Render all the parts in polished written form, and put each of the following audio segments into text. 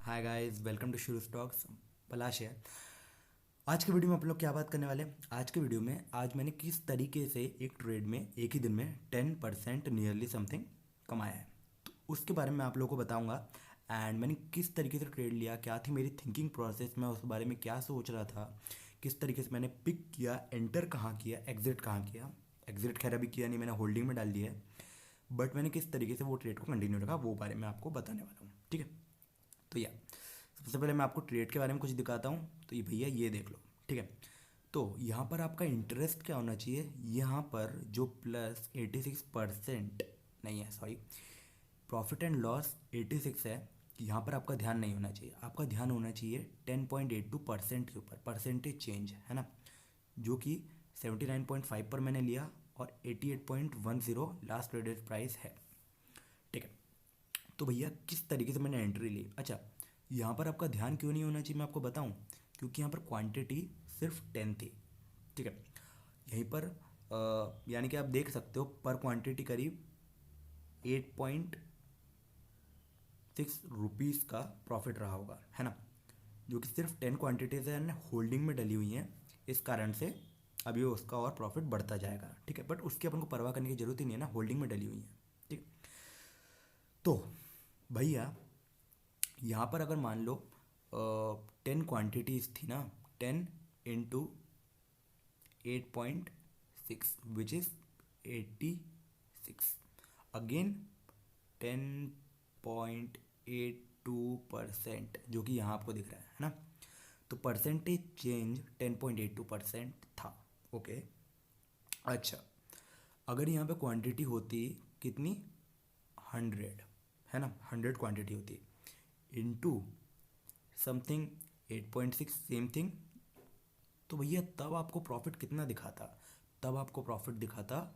Hi guys, welcome to शुरू stocks. पलाश है। आज के वीडियो में आप लोग क्या बात करने वाले हैं? आज के वीडियो में आज मैंने किस तरीके से एक ट्रेड में एक ही दिन में 10% नियरली समथिंग कमाया है, तो उसके बारे में आप लोगों को बताऊंगा। एंड मैंने किस तरीके से ट्रेड लिया, क्या थी मेरी थिंकिंग प्रोसेस, मैं उस बारे में क्या सोच रहा था, किस तरीके से मैंने पिक किया, एंटर कहाँ किया, एग्जिट कहाँ किया। एग्जिट खैर अभी किया नहीं, मैंने होल्डिंग में डाल दिया है, बट मैंने किस तरीके से वो ट्रेड को कंटिन्यू रखा वो बारे में आपको बताने वाला हूँ। ठीक है, तो या सबसे पहले मैं आपको ट्रेड के बारे में कुछ दिखाता हूँ। तो ये भैया ये देख लो। ठीक है, तो यहाँ पर आपका इंटरेस्ट क्या होना चाहिए? यहाँ पर जो +86% नहीं है, सॉरी, प्रॉफिट एंड लॉस 86 है, यहाँ पर आपका ध्यान नहीं होना चाहिए। आपका ध्यान होना चाहिए 10.82% के ऊपर, परसेंटेज चेंज है ना, जो कि 79.5 पर मैंने लिया और 88.10 लास्ट ट्रेडेड प्राइस है। ठीक है, तो भैया किस तरीके से मैंने एंट्री ली। अच्छा, यहाँ पर आपका ध्यान क्यों नहीं होना चाहिए मैं आपको बताऊँ, क्योंकि यहाँ पर क्वांटिटी सिर्फ 10 थी। ठीक है, यहीं पर यानी कि आप देख सकते हो पर क्वांटिटी करीब 8.6 रुपीज़ का प्रॉफिट रहा होगा, है ना, जो कि सिर्फ 10 क्वांटिटीज है ना, होल्डिंग में डली हुई हैं। इस कारण से अभी उसका और प्रॉफिट बढ़ता जाएगा। ठीक है, बट उसकी अपन को परवाह करने की जरूरत ही नहीं है ना, होल्डिंग में डली हुई है। ठीक, तो भैया यहाँ पर अगर मान लो 10 क्वांटिटीज थी ना, 10 into 8.6 विच इज़ 86, अगेन 10.82% जो कि यहाँ आपको दिख रहा है ना, तो परसेंटेज चेंज 10.82% था। ओके, अच्छा, अगर यहाँ पे क्वांटिटी होती कितनी, 100, है ना, 100 क्वांटिटी होती इनटू समथिंग 8.6 सेम थिंग, तो भैया तब आपको प्रॉफिट कितना दिखाता? तब आपको प्रॉफिट दिखाता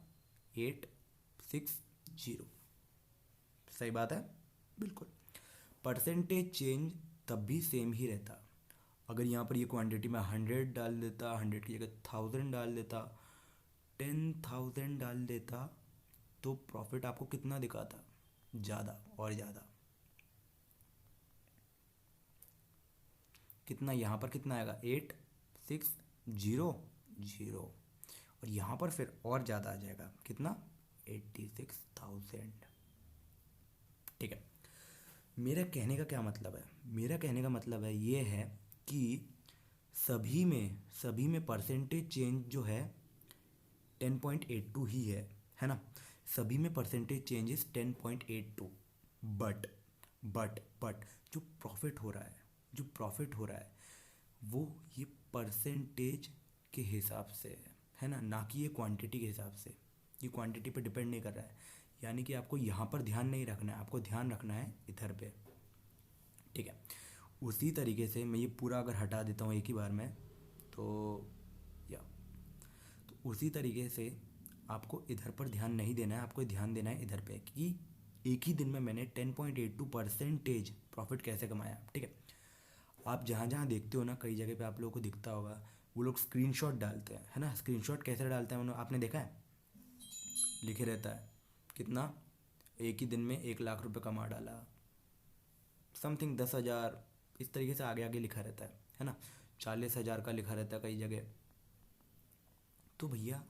860। सही बात है, बिल्कुल। परसेंटेज चेंज तब भी सेम ही रहता। अगर यहाँ पर ये क्वांटिटी में 100 डाल देता, 100 की जगह 1000 डाल देता, 10,000 डाल देता, तो प्रॉफिट आपको कितना दिखाता? ज़्यादा और ज़्यादा। कितना यहाँ पर कितना आएगा? 860 और यहाँ पर फिर और ज़्यादा आ जाएगा, कितना? 86,000। ठीक है, मेरा कहने का क्या मतलब है? मेरा कहने का मतलब है ये है कि सभी में परसेंटेज चेंज जो है 10.82 ही है ना, सभी में परसेंटेज चेंजेस 10.82, बट बट जो प्रॉफिट हो रहा है, वो ये परसेंटेज के हिसाब से है ना, ना कि ये क्वांटिटी के हिसाब से। ये क्वांटिटी पे डिपेंड नहीं कर रहा है, यानी कि आपको यहाँ पर ध्यान नहीं रखना है, आपको ध्यान रखना है इधर पे। ठीक है, उसी तरीके से मैं ये पूरा अगर हटा देता हूँ एक ही बार में, तो या तो उसी तरीके से आपको इधर पर ध्यान नहीं देना है, आपको ध्यान देना है इधर पे कि एक ही दिन में मैंने 10.82 परसेंटेज प्रॉफिट कैसे कमाया। ठीक है, आप जहाँ जहाँ देखते हो ना, कई जगह पे आप लोगों को दिखता होगा वो लोग स्क्रीनशॉट डालते हैं, है ना। स्क्रीनशॉट कैसे डालते हैं आपने देखा है? लिखे रहता है कितना, एक ही दिन में 1 लाख रुपए कमा डाला, समथिंग 10,000, इस तरीके से आगे आगे लिखा रहता है ना। 40,000 का लिखा रहता है कई जगह। तो भैया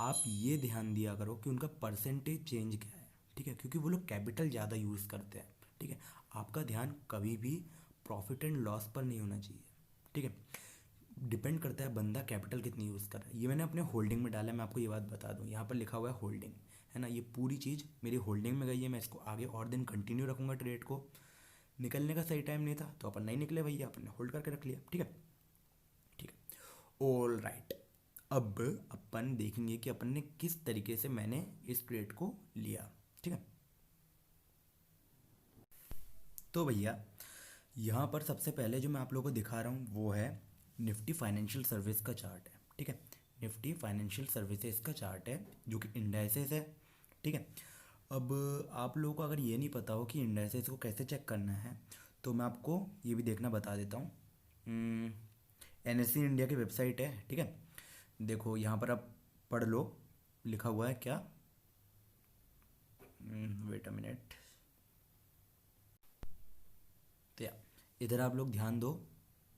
आप ये ध्यान दिया करो कि उनका परसेंटेज चेंज क्या है। ठीक है, क्योंकि वो लोग कैपिटल ज़्यादा यूज़ करते हैं। ठीक है, आपका ध्यान कभी भी प्रॉफिट एंड लॉस पर नहीं होना चाहिए। ठीक है, डिपेंड करता है बंदा कैपिटल कितनी यूज़ कर रहा है। ये मैंने अपने होल्डिंग में डाला है, मैं आपको ये बात बता दूं, यहाँ पर लिखा हुआ है होल्डिंग, है ना, ये पूरी चीज़ मेरी होल्डिंग में गई है। मैं इसको आगे और दिन कंटिन्यू रखूँगा ट्रेड को। निकलने का सही टाइम नहीं था तो अपन नहीं निकले भैया, अपन ने होल्ड करके रख लिया। ठीक है, ठीक है, ऑल राइट। अब अपन देखेंगे कि अपन ने किस तरीके से मैंने इस ट्रेड को लिया। ठीक है, तो भैया यहाँ पर सबसे पहले जो मैं आप लोगों को दिखा रहा हूँ वो है निफ्टी फाइनेंशियल सर्विस का चार्ट है। ठीक है, निफ्टी फाइनेंशियल सर्विसेज का चार्ट है जो कि इंडाइसेस है। ठीक है, अब आप लोगों को अगर ये नहीं पता हो कि इंडाइसेस को कैसे चेक करना है, तो मैं आपको ये भी देखना बता देता हूँ। एनएससी इंडिया की वेबसाइट है। ठीक है, देखो यहाँ पर आप पढ़ लो, लिखा हुआ है क्या, वेट अ मिनट, तो या इधर आप लोग ध्यान दो,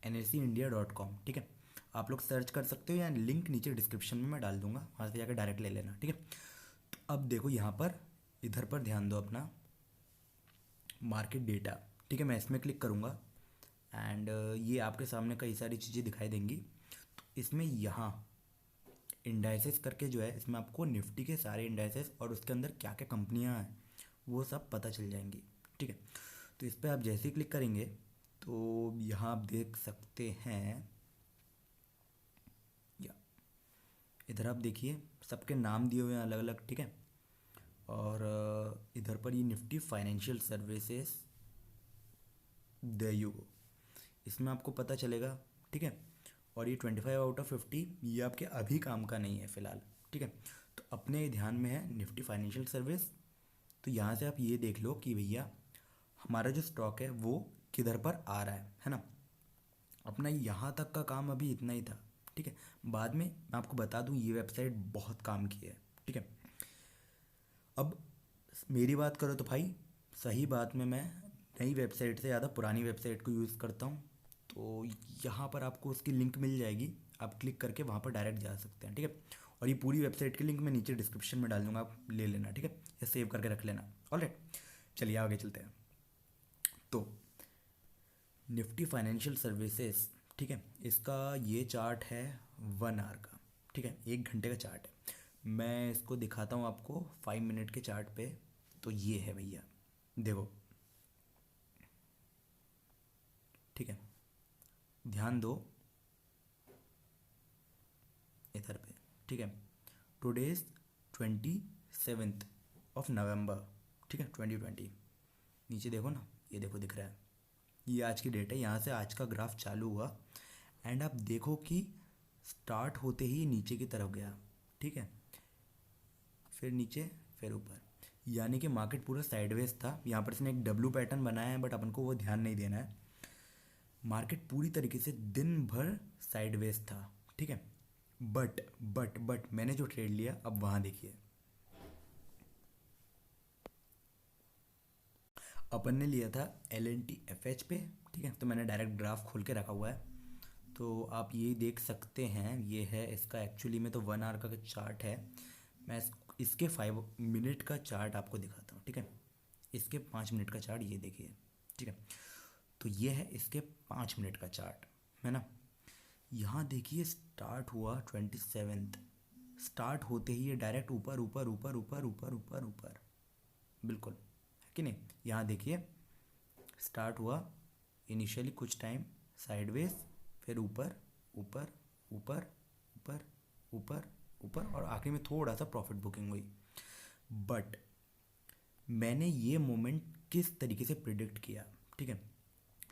nlcindia.com, ठीक है। आप लोग सर्च कर सकते हो या लिंक नीचे डिस्क्रिप्शन में मैं डाल दूंगा, वहाँ से जाकर डायरेक्ट ले लेना, ठीक है। तो अब देखो यहाँ पर, इधर पर ध्यान दो अपना, मार्केट डेटा, ठीक है। मैं इसमें क्लिक करूँगा एंड ये आपके सामने कई सारी चीज़ें दिखाई देंगी। तो इसमें यहाँ इंडाइसेस करके जो है, इसमें आपको निफ्टी के सारे इंडाइसेस और उसके अंदर क्या क्या कंपनियाँ हैं वो सब पता चल जाएंगी, ठीक है। तो इस पर आप जैसे ही क्लिक करेंगे तो यहाँ आप देख सकते हैं, या इधर आप देखिए सबके नाम दिए हुए हैं अलग अलग, ठीक है। और इधर पर ये Nifty financial services, there you go, इसमें आपको पता चलेगा, ठीक है। और ये 25/50 ये आपके अभी काम का नहीं है फ़िलहाल, ठीक है। तो अपने ध्यान में है निफ्टी फाइनेंशियल सर्विस। तो यहाँ से आप ये देख लो कि भैया हमारा जो स्टॉक है वो किधर पर आ रहा है ना। अपना यहाँ तक का काम अभी इतना ही था, ठीक है। बाद में मैं आपको बता दूँ ये वेबसाइट बहुत काम की है, ठीक है। अब मेरी बात करो तो भाई सही बात में मैं नई वेबसाइट से ज़्यादा पुरानी वेबसाइट को यूज़ करता हूँ। तो यहाँ पर आपको उसकी लिंक मिल जाएगी, आप क्लिक करके वहाँ पर डायरेक्ट जा सकते हैं, ठीक है। और ये पूरी वेबसाइट की लिंक मैं नीचे डिस्क्रिप्शन में डाल दूँगा, आप ले लेना, ठीक है, या सेव करके रख लेना। ऑलराइट, चलिए आगे चलते हैं। तो निफ्टी फाइनेंशियल सर्विसेज, ठीक है, इसका ये चार्ट है 1 आवर का, ठीक है, 1 घंटे का चार्ट है। मैं इसको दिखाता हूँ आपको 5 मिनट के चार्ट पे। तो ये है भैया, देखो, ठीक है, ध्यान दो इधर पे, ठीक है। टुडेज 27 नवंबर, ठीक है, 2020। नीचे देखो ना, ये देखो दिख रहा है, ये आज की डेट है। यहाँ से आज का ग्राफ चालू हुआ एंड आप देखो कि स्टार्ट होते ही नीचे की तरफ गया, ठीक है, फिर नीचे फिर ऊपर, यानी कि मार्केट पूरा साइडवेज था। यहाँ पर इसने एक डब्लू पैटर्न बनाया है बट अपन को वो ध्यान नहीं देना है। मार्केट पूरी तरीके से दिन भर साइडवेज था, ठीक है। बट मैंने जो ट्रेड लिया, अब वहाँ देखिए, अपन ने लिया था LNTFH पे, ठीक है। तो मैंने डायरेक्ट ग्राफ खोल के रखा हुआ है, तो आप ये देख सकते हैं, ये है इसका एक्चुअली में तो 1 आवर का चार्ट है। मैं इसके 5 मिनट का चार्ट आपको दिखाता हूँ, ठीक है। इसके 5 मिनट का चार्ट ये देखिए, ठीक है। तो ये है इसके 5 मिनट का चार्ट, है ना। यहाँ देखिए स्टार्ट हुआ 27, स्टार्ट होते ही ये डायरेक्ट ऊपर ऊपर ऊपर ऊपर ऊपर ऊपर ऊपर, बिल्कुल, है कि नहीं। यहाँ देखिए स्टार्ट हुआ इनिशियली कुछ टाइम साइडवेज, फिर ऊपर ऊपर ऊपर ऊपर ऊपर ऊपर और आखिरी में थोड़ा सा प्रॉफिट बुकिंग हुई। बट मैंने ये मोमेंट किस तरीके से प्रिडिक्ट किया, ठीक है।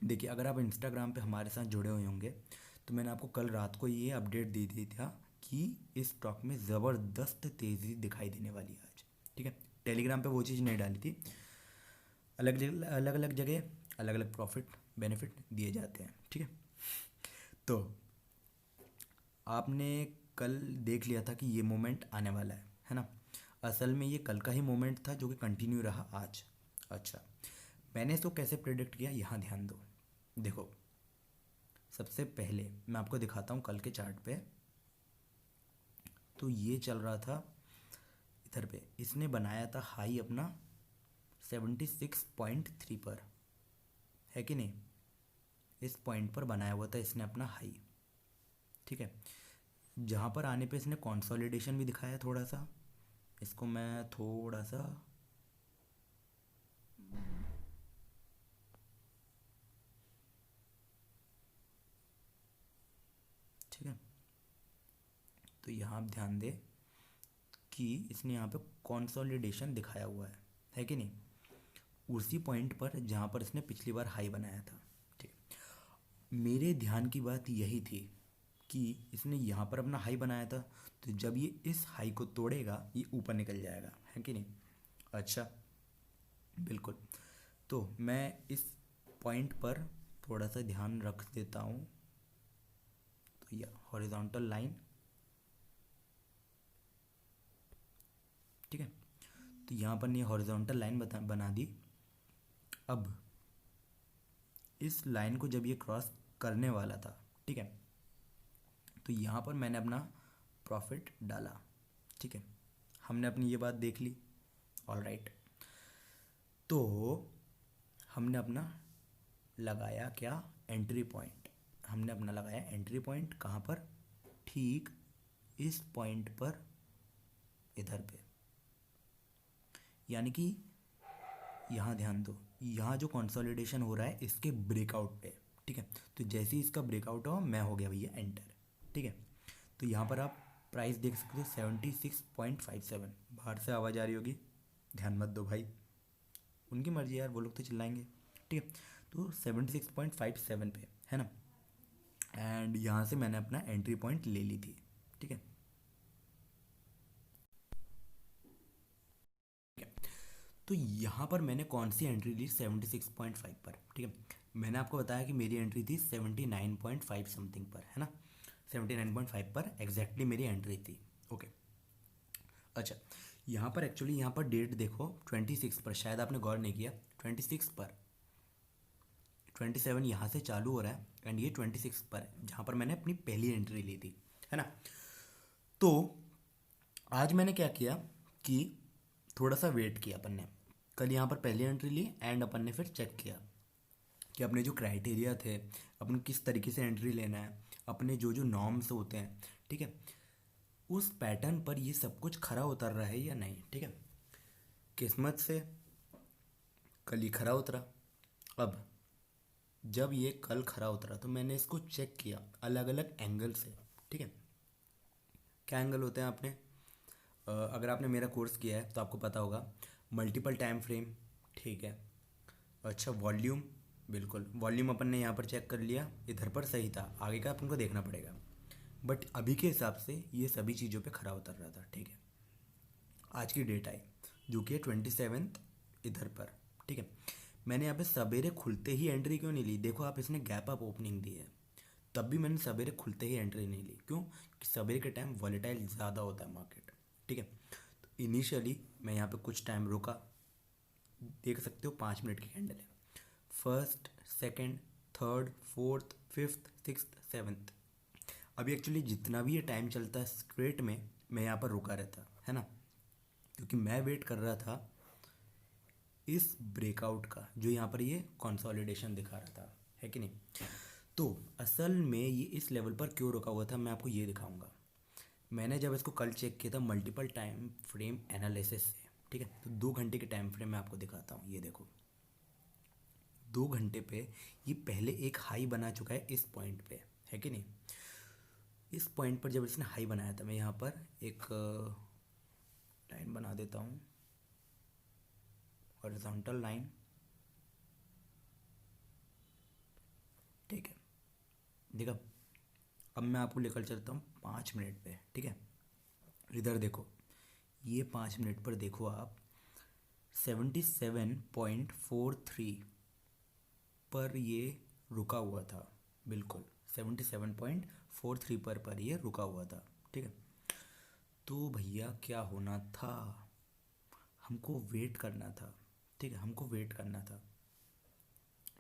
देखिए अगर आप इंस्टाग्राम पे हमारे साथ जुड़े हुए होंगे तो मैंने आपको कल रात को ये अपडेट दे दी था कि इस स्टॉक में ज़बरदस्त तेज़ी दिखाई देने वाली है आज, ठीक है। टेलीग्राम पे वो चीज़ नहीं डाली थी, अलग अलग जगह अलग अलग प्रॉफिट बेनिफिट दिए जाते हैं, ठीक है। तो आपने कल देख लिया था कि ये मोमेंट आने वाला है ना। असल में ये कल का ही मोमेंट था जो कि कंटिन्यू रहा आज। अच्छा, मैंने इसको कैसे प्रेडिक्ट किया, यहाँ ध्यान दो। देखो सबसे पहले मैं आपको दिखाता हूँ कल के चार्ट पे। तो ये चल रहा था इधर पे, इसने बनाया था हाई अपना 76.3 पर, है कि नहीं। इस पॉइंट पर बनाया हुआ था इसने अपना हाई, ठीक है। जहाँ पर आने पे इसने कंसोलिडेशन भी दिखाया थोड़ा सा। इसको मैं थोड़ा सा, ठीक है, तो यहाँ आप ध्यान दें कि इसने यहाँ पे कंसोलिडेशन दिखाया हुआ है कि नहीं, उसी पॉइंट पर जहाँ पर इसने पिछली बार हाई बनाया था, ठीक। मेरे ध्यान की बात यही थी कि इसने यहाँ पर अपना हाई बनाया था, तो जब ये इस हाई को तोड़ेगा ये ऊपर निकल जाएगा, है कि नहीं। अच्छा, बिल्कुल। तो मैं इस पॉइंट पर थोड़ा सा ध्यान रख देता हूँ। तो यह हॉरिजॉन्टल लाइन, ठीक है, तो यहाँ पर ये हॉरिजॉन्टल लाइन बना दी। अब इस लाइन को जब ये क्रॉस करने वाला था, ठीक है, तो यहाँ पर मैंने अपना प्रॉफिट डाला, ठीक है, हमने अपनी ये बात देख ली, ऑल राइट। तो हमने अपना लगाया क्या, एंट्री पॉइंट, हमने अपना लगाया एंट्री पॉइंट कहाँ पर, ठीक इस पॉइंट पर, इधर पे, यानी कि यहाँ ध्यान दो, यहाँ जो कंसोलिडेशन हो रहा है इसके ब्रेकआउट पे, ठीक है। तो जैसे ही इसका ब्रेकआउट हो मैं हो गया भैया एंटर, ठीक है। तो यहाँ पर आप प्राइस देख सकते हो 76.57, बाहर से आवाज़ आ रही होगी, ध्यान मत दो भाई, उनकी मर्जी यार, वो लोग तो चिल्लाएंगे, ठीक है। तो 76.57 पे है ना, एंड यहाँ से मैंने अपना एंट्री पॉइंट ले ली थी, ठीक है। तो यहाँ पर मैंने कौन सी एंट्री ली, 76.5 पर, ठीक है। मैंने आपको बताया कि मेरी एंट्री थी 79.5 समथिंग पर, है ना, 79.5 पर एग्जैक्टली मेरी एंट्री थी, ओके। अच्छा, यहाँ पर एक्चुअली यहाँ पर डेट देखो 26 पर, शायद आपने गौर नहीं किया, 26 पर, 27 यहाँ से चालू हो रहा है एंड ये 26 पर है जहाँ पर मैंने अपनी पहली एंट्री ली थी, है ना। तो आज मैंने क्या किया कि थोड़ा सा वेट किया अपन ने, कल यहाँ पर पहली एंट्री ली एंड अपन ने फिर चेक किया कि अपने जो क्राइटेरिया थे, अपन किस तरीके से एंट्री लेना है, अपने जो जो नॉर्म्स होते हैं, ठीक है, उस पैटर्न पर ये सब कुछ खरा उतर रहा है या नहीं, ठीक है। किस्मत से कल ही खरा उतरा। अब जब ये कल खरा उतरा तो मैंने इसको चेक किया अलग अलग एंगल से, ठीक है। क्या एंगल होते हैं आपने, अगर आपने मेरा कोर्स किया है तो आपको पता होगा, मल्टीपल टाइम फ्रेम, ठीक है। अच्छा, वॉल्यूम, बिल्कुल वॉल्यूम अपन ने यहाँ पर चेक कर लिया, इधर पर सही था, आगे का अपन को देखना पड़ेगा, बट अभी के हिसाब से ये सभी चीज़ों पे खरा उतर रहा था, ठीक है। आज की डेट आई जो कि है 27 इधर पर, ठीक है। मैंने यहाँ पे सवेरे खुलते ही एंट्री क्यों नहीं ली, देखो आप, इसने गैप अप ओपनिंग दी है, तब भी मैंने सवेरे खुलते ही एंट्री नहीं ली, क्यों कि सवेरे के टाइम वॉलेटाइल ज़्यादा होता है मार्केट, ठीक है। तो इनिशियली मैं यहाँ पे कुछ टाइम रुका, देख सकते हो 5 मिनट की कैंडल है, first, second, third, fourth, fifth, sixth, seventh, अभी एक्चुअली जितना भी ये टाइम चलता है स्ट्रेट में मैं यहाँ पर रुका रहता, है ना, क्योंकि मैं वेट कर रहा था इस ब्रेकआउट का, जो यहाँ पर ये कंसोलिडेशन दिखा रहा था, है कि नहीं। तो असल में ये इस लेवल पर क्यों रुका हुआ था मैं आपको ये दिखाऊंगा। मैंने जब इसको कल चेक किया था मल्टीपल टाइम फ्रेम एनालिसिस से, ठीक है, तो 2 घंटे के टाइम फ्रेम मैं आपको दिखाता हूँ, ये देखो 2 घंटे पे ये पहले एक हाई बना चुका है इस पॉइंट पे, है कि नहीं। इस पॉइंट पर जब इसने हाई बनाया था, मैं यहाँ पर एक लाइन बना देता हूँ, हॉरिजॉन्टल लाइन, ठीक है, देखा। अब मैं आपको लेकर चलता हूँ 5 मिनट पे, ठीक है। इधर देखो, ये 5 मिनट पर देखो आप, 77.43 पर ये रुका हुआ था, बिल्कुल 77.43 पर ये रुका हुआ था, ठीक है। तो भैया क्या होना था, हमको वेट करना था, ठीक है, हमको वेट करना था,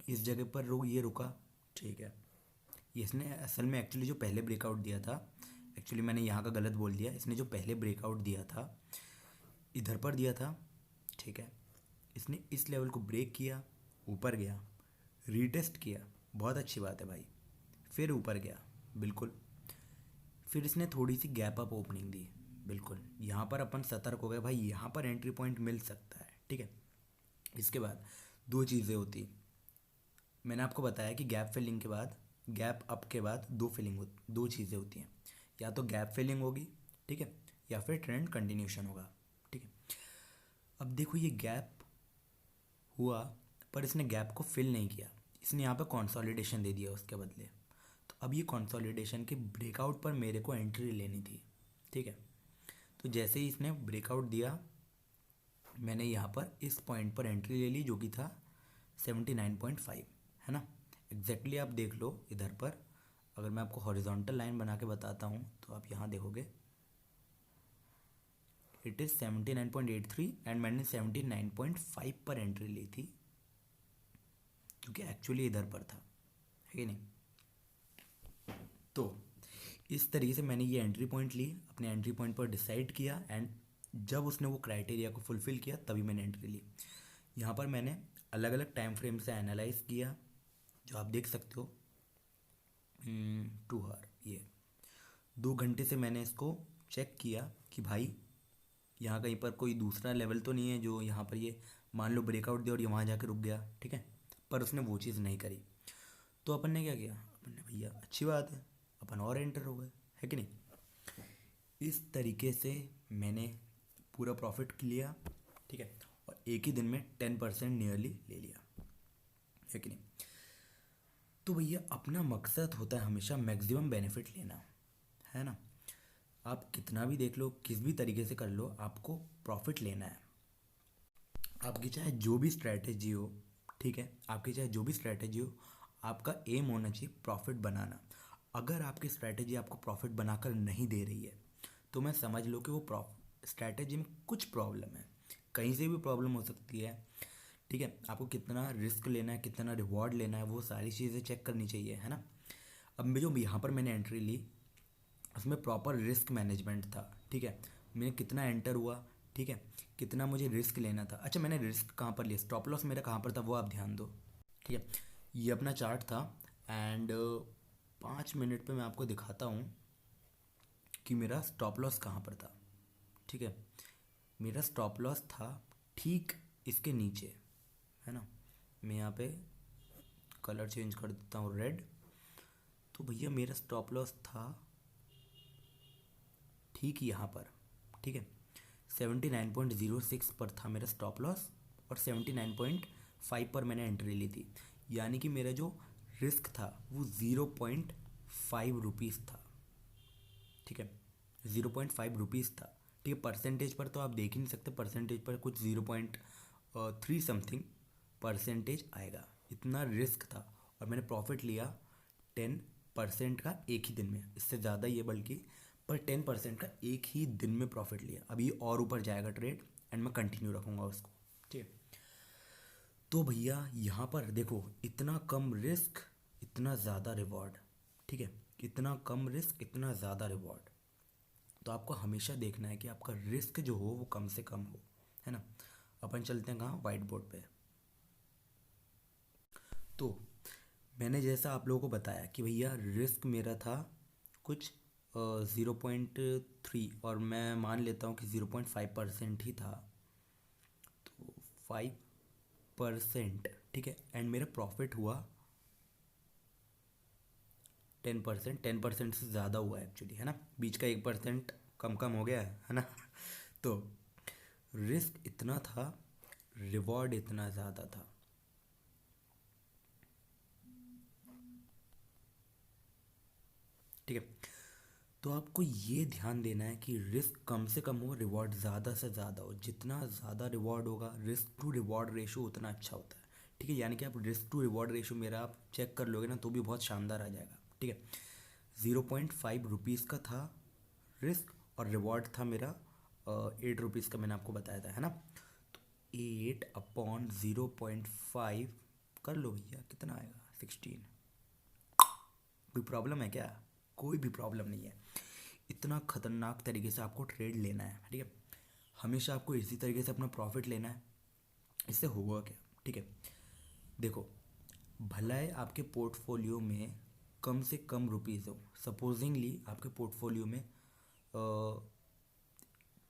इस जगह पर ये रुका, ठीक है। इसने असल में एक्चुअली जो पहले ब्रेकआउट दिया था, एक्चुअली मैंने यहाँ का गलत बोल दिया, इसने जो पहले ब्रेकआउट दिया था इधर पर दिया था, ठीक है। इसने इस लेवल को ब्रेक किया, ऊपर गया, रीटेस्ट किया, बहुत अच्छी बात है भाई, फिर ऊपर गया, बिल्कुल, फिर इसने थोड़ी सी गैप अप ओपनिंग दी, बिल्कुल, यहाँ पर अपन सतर्क हो गए भाई, यहाँ पर एंट्री पॉइंट मिल सकता है, ठीक है। इसके बाद दो चीज़ें होती, मैंने आपको बताया कि गैप फिलिंग के बाद, गैप अप के बाद दो चीज़ें होती हैं, या तो गैप फिलिंग होगी, ठीक है, या फिर ट्रेंड कंटिन्यूशन होगा, ठीक है। अब देखो ये गैप हुआ पर इसने गैप को फिल नहीं किया, इसने यहाँ पे कंसोलिडेशन दे दिया उसके बदले, तो अब ये कंसोलिडेशन के ब्रेकआउट पर मेरे को एंट्री लेनी थी, ठीक है। तो जैसे ही इसने ब्रेकआउट दिया, मैंने यहाँ पर इस पॉइंट पर एंट्री ले ली जो कि था 79.5, है ना, एग्जैक्टली आप देख लो इधर पर, अगर मैं आपको हॉरिजॉन्टल लाइन बना के बताता हूँ तो आप यहाँ देखोगे इट इज़ 79.83 एंड मैंने 79.5 पर एंट्री ली थी, जो कि एक्चुअली इधर पर था, है कि नहीं। तो इस तरीके से मैंने ये एंट्री पॉइंट ली, अपने एंट्री पॉइंट पर डिसाइड किया, एंड जब उसने वो क्राइटेरिया को फुलफ़िल किया तभी मैंने एंट्री ली। यहाँ पर मैंने अलग अलग टाइम फ्रेम से एनालाइज किया, जो आप देख सकते हो। 2 आवर, ये 2 घंटे से मैंने इसको चेक किया कि भाई यहाँ कहीं पर कोई दूसरा लेवल तो नहीं है जो यहाँ पर ये मान लो ब्रेकआउट दे और ये वहाँ जाके रुक गया, ठीक है। पर उसने वो चीज़ नहीं करी। तो अपन ने क्या किया, अपन ने भैया अच्छी बात है, अपन और एंटर हो गए, है कि नहीं। इस तरीके से मैंने पूरा प्रॉफिट लिया, ठीक है, और एक ही दिन में 10% नियरली ले लिया, है कि नहीं। तो भैया अपना मकसद होता है हमेशा मैक्सिमम बेनिफिट लेना, है ना। आप कितना भी देख लो, किस भी तरीके से कर लो, आपको प्रॉफिट लेना है। आपकी चाहे जो भी स्ट्रैटेजी हो, ठीक है, आपकी चाहे जो भी स्ट्रैटेजी हो, आपका एम होना चाहिए प्रॉफिट बनाना। अगर आपकी स्ट्रैटेजी आपको प्रॉफिट बनाकर नहीं दे रही है तो मैं समझ लो कि वो स्ट्रैटेजी में कुछ प्रॉब्लम है, कहीं से भी प्रॉब्लम हो सकती है, ठीक है। आपको कितना रिस्क लेना है, कितना रिवॉर्ड लेना है, वो सारी चीज़ें चेक करनी चाहिए, है ना। अब मैं जो यहाँ पर मैंने एंट्री ली उसमें प्रॉपर रिस्क मैनेजमेंट था, ठीक है। मैंने कितना एंटर हुआ, ठीक है, कितना मुझे रिस्क लेना था। अच्छा, मैंने रिस्क कहाँ पर लिया, स्टॉप लॉस मेरा कहाँ पर था वो आप ध्यान दो, ठीक है। ये अपना चार्ट था, एंड 5 मिनट पे मैं आपको दिखाता हूँ कि मेरा स्टॉप लॉस कहाँ पर था, ठीक है। मेरा स्टॉप लॉस था ठीक इसके नीचे, है ना। मैं यहाँ पे कलर चेंज कर देता हूँ, रेड। तो भैया मेरा स्टॉप लॉस था ठीक यहाँ पर, ठीक है। 79.06 पर था मेरा स्टॉप लॉस, और 79.5 पर मैंने एंट्री ली थी। यानी कि मेरा जो रिस्क था वो 0.5 रुपीज़ था, ठीक है, 0.5 रुपीज़ था, ठीक है। परसेंटेज पर तो आप देख ही नहीं सकते, परसेंटेज पर कुछ 0.3 समथिंग परसेंटेज आएगा, इतना रिस्क था। और मैंने प्रॉफिट लिया 10% का एक ही दिन में, इससे ज़्यादा ही है बल्कि, पर 10% का एक ही दिन में प्रॉफिट लिया। अभी और ऊपर जाएगा ट्रेड, एंड मैं कंटिन्यू रखूँगा उसको, ठीक है। तो भैया यहाँ पर देखो, इतना कम रिस्क इतना ज़्यादा रिवॉर्ड, ठीक है, इतना कम रिस्क इतना ज़्यादा रिवॉर्ड। तो आपको हमेशा देखना है कि आपका रिस्क जो हो वो कम से कम हो, है ना। अपन चलते हैं कहाँ, वाइट बोर्ड पे। तो मैंने जैसा आप लोगों को बताया कि भैया रिस्क मेरा था कुछ 0.3, और मैं मान लेता हूँ कि 0.5% ही था, तो 5%, ठीक है। एंड मेरा प्रॉफिट हुआ 10%, 10% से ज़्यादा हुआ एक्चुअली, है ना। बीच का 1% कम कम हो गया है ना। तो रिस्क इतना था, रिवॉर्ड इतना ज़्यादा था, ठीक है। तो आपको ये ध्यान देना है कि रिस्क कम से कम हो, रिवॉर्ड ज़्यादा से ज़्यादा हो। जितना ज़्यादा रिवॉर्ड होगा, रिस्क टू रिवॉर्ड रेशो उतना अच्छा होता है, ठीक है। यानी कि आप रिस्क टू रिवॉर्ड रेशो मेरा आप चेक कर लोगे ना तो भी बहुत शानदार आ जाएगा, ठीक है। 0.5 रुपीज़ का था रिस्क, और रिवॉर्ड था मेरा 8 रुपीज़ का, मैंने आपको बताया था, है ना। तो 8/0.5 कर लो भैया, कितना आएगा, 16। कोई प्रॉब्लम है क्या, कोई भी प्रॉब्लम नहीं है। इतना खतरनाक तरीके से आपको ट्रेड लेना है, ठीक है। हमेशा आपको इसी तरीके से अपना प्रॉफिट लेना है। इससे होगा क्या, ठीक है, देखो, भलाई आपके पोर्टफोलियो में कम से कम रुपीज़ हो। सपोजिंगली आपके पोर्टफोलियो में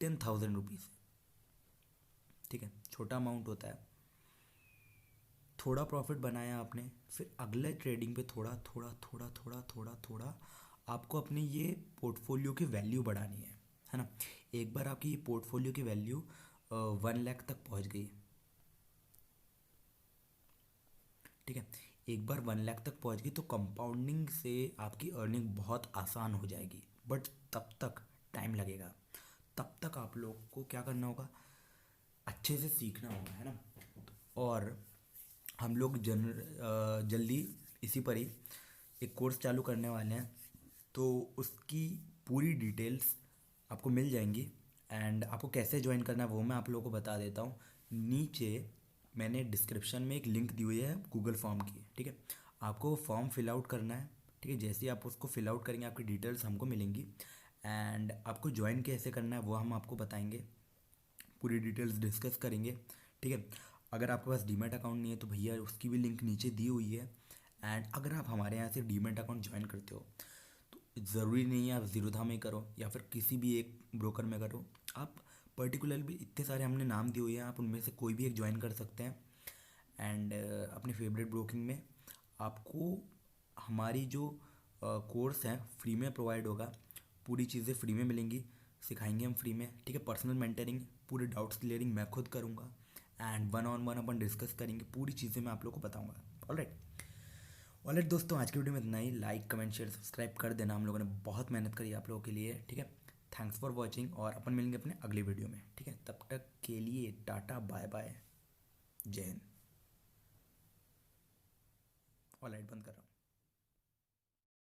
10,000 रुपीज़, ठीक है, छोटा अमाउंट होता है। थोड़ा प्रॉफिट बनाया आपने, फिर अगले ट्रेडिंग पे थोड़ा थोड़ा थोड़ा थोड़ा थोड़ा थोड़ा आपको अपनी ये पोर्टफोलियो की वैल्यू बढ़ानी है ना। एक बार आपकी ये पोर्टफोलियो की वैल्यू 1 लाख तक पहुंच गई, ठीक है, एक बार 1 लाख तक पहुंच गई तो कंपाउंडिंग से आपकी अर्निंग बहुत आसान हो जाएगी। बट तब तक टाइम लगेगा, तब तक आप लोग को क्या करना होगा, अच्छे से सीखना होगा, है ना। और हम लोग जल्दी इसी पर ही एक कोर्स चालू करने वाले हैं, तो उसकी पूरी डिटेल्स आपको मिल जाएंगी। एंड आपको कैसे ज्वाइन करना है वो मैं आप लोगों को बता देता हूँ। नीचे मैंने डिस्क्रिप्शन में एक लिंक दी हुई है गूगल फॉर्म की, ठीक है। आपको फॉर्म फिल आउट करना है, ठीक है। जैसे ही आप उसको फिल आउट करेंगे आपकी डिटेल्स हमको मिलेंगी, एंड आपको ज्वाइन कैसे करना है वो हम आपको बताएंगे, पूरी डिटेल्स डिस्कस करेंगे, ठीक है। अगर आपके पास डीमैट अकाउंट नहीं है तो भैया उसकी भी लिंक नीचे दी हुई है। एंड अगर आप हमारे यहाँ से डीमैट अकाउंट ज्वाइन करते हो तो ज़रूरी नहीं है आप ज़ीरोधा में करो या फिर किसी भी एक ब्रोकर में करो, आप पर्टिकुलर भी इतने सारे हमने नाम दिए हुए हैं, आप उनमें से कोई भी एक ज्वाइन कर सकते हैं। एंड अपने फेवरेट ब्रोकिंग में आपको हमारी जो कोर्स है फ्री में प्रोवाइड होगा, पूरी चीज़ें फ्री में मिलेंगी, सिखाएंगे हम फ्री में, ठीक है। पर्सनल मेंटरिंग, पूरे डाउट्स क्लियरिंग मैं खुद करूँगा, and one on one upon discuss करेंगे, पूरी चीज़ें मैं आप लोग को बताऊँगा। ऑलराइट ऑलराइट दोस्तों, आज की वीडियो में इतना ही। लाइक कमेंट शेयर सब्सक्राइब कर देना, हम लोगों ने बहुत मेहनत करी आप लोगों के लिए, ठीक है। थैंक्स फॉर वॉचिंग, और अपन मिलेंगे अपने अगली वीडियो में, ठीक है। तब तक के लिए टाटा बाय बाय, जय हिंद। ऑलराइट बंद कर रहा हूँ।